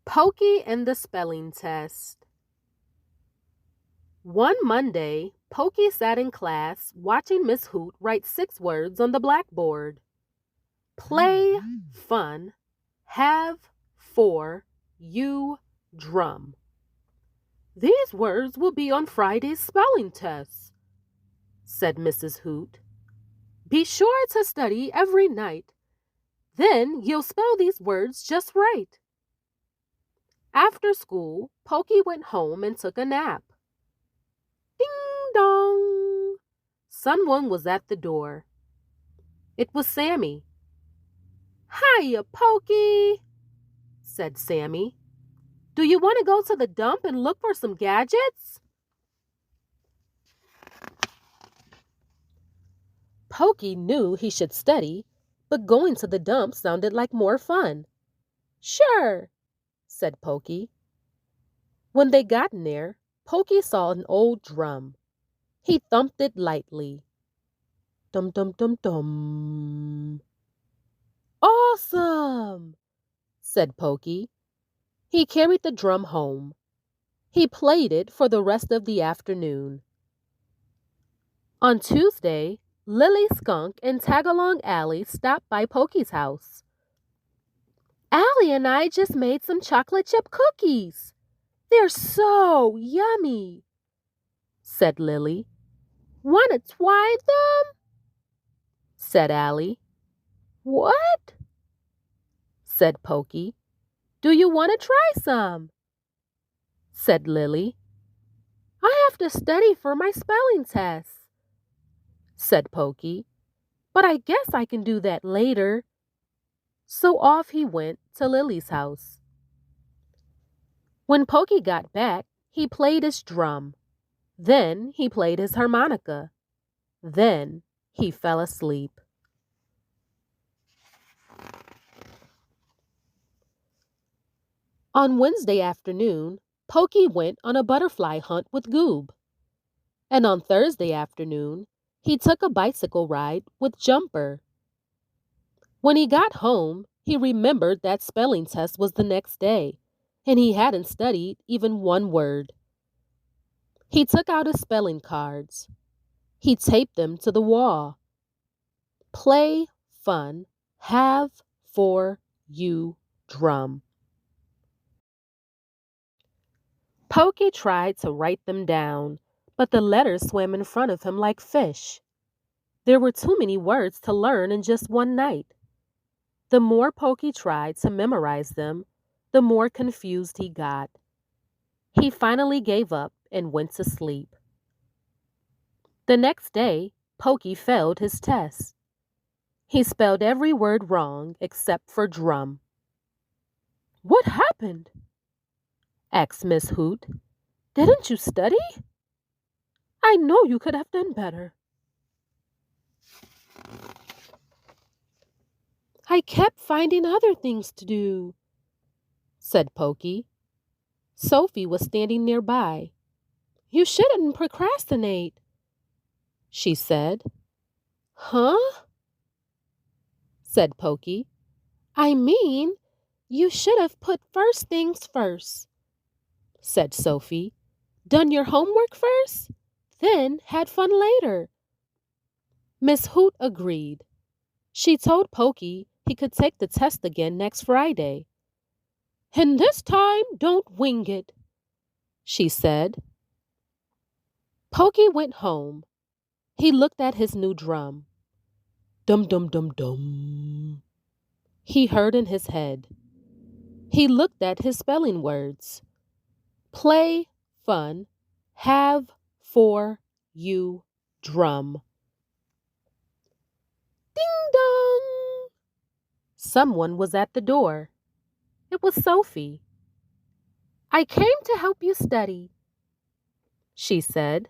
Pokey and the spelling test. One Monday, Pokey sat in class watching Miss Hoot write 6 words on the blackboard. Play, fun, have, for, you, drum. These words will be on Friday's spelling test, said Mrs. Hoot. Be sure to study every night. Then you'll spell these words just right. After school, Pokey went home and took a nap. Ding dong! Someone was at the door. It was Sammy. Hiya, Pokey, said Sammy. Do you want to go to the dump and look for some gadgets? Pokey knew he should study, but going to the dump sounded like more fun. Sure, said Pokey. When they got in there, Pokey saw an old drum. He thumped it lightly. Dum dum dum dum. Awesome, said Pokey. He carried the drum home. He played it for the rest of the afternoon. On Tuesday, Lily Skunk and Tagalong Allie stopped by Pokey's house. Allie and I just made some chocolate chip cookies. They're so yummy, said Lily. Want to try them? Said Allie. What? Said Pokey. Do you want to try some? Said Lily. I have to study for my spelling test, said Pokey. But I guess I can do that later. So off he went to Lily's house. When Pokey got back, he played his drum. Then he played his harmonica. Then he fell asleep. On Wednesday afternoon, Pokey went on a butterfly hunt with Goob. And on Thursday afternoon, he took a bicycle ride with Jumper. When he got home, he remembered that spelling test was the next day, and he hadn't studied even one word. He took out his spelling cards. He taped them to the wall. Play, fun, have, for, you, drum. Pokey tried to write them down, but the letters swam in front of him like fish. There were too many words to learn in just one night. The more Pokey tried to memorize them, the more confused he got. He finally gave up and went to sleep. The next day, Pokey failed his test. He spelled every word wrong except for drum. What happened? Asked Miss Hoot. Didn't you study? I know you could have done better. I kept finding other things to do, said Pokey. Sophie was standing nearby. You shouldn't procrastinate, she said. Huh? Said Pokey. I mean, you should have put first things first, said Sophie. Done your homework first, then had fun later. Miss Hoot agreed. She told Pokey he could take the test again next Friday. And this time, don't wing it, she said. Pokey went home. He looked at his new drum. Dum dum dum dum, he heard in his head. He looked at his spelling words. Play, fun, have, for, you, drum. Ding dong! Someone was at the door. It was Sophie. I came to help you study, she said.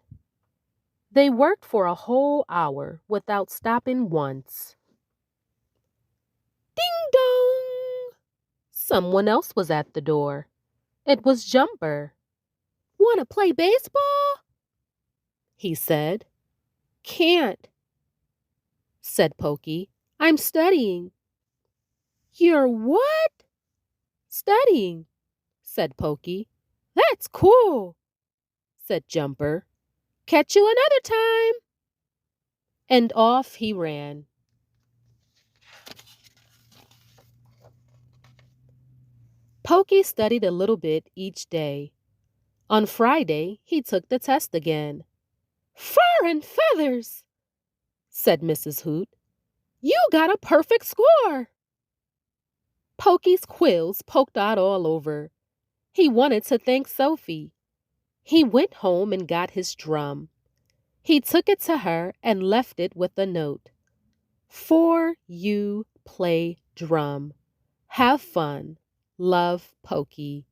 They worked for a whole hour without stopping once. Ding dong! Someone else was at the door. It was Jumper. Want to play baseball? He said. Can't, said Pokey. I'm studying. You're what? Studying. said Pokey. "That's cool," said Jumper. "Catch you another time." And off he ran. Pokey studied a little bit each day. On Friday, he took the test again. "Fur and feathers," said Mrs. Hoot. "You got a perfect score." Pokey's quills poked out all over. He wanted to thank Sophie. He went home and got his drum. He took it to her and left it with a note. "For you play drum. Have fun. Love, Pokey."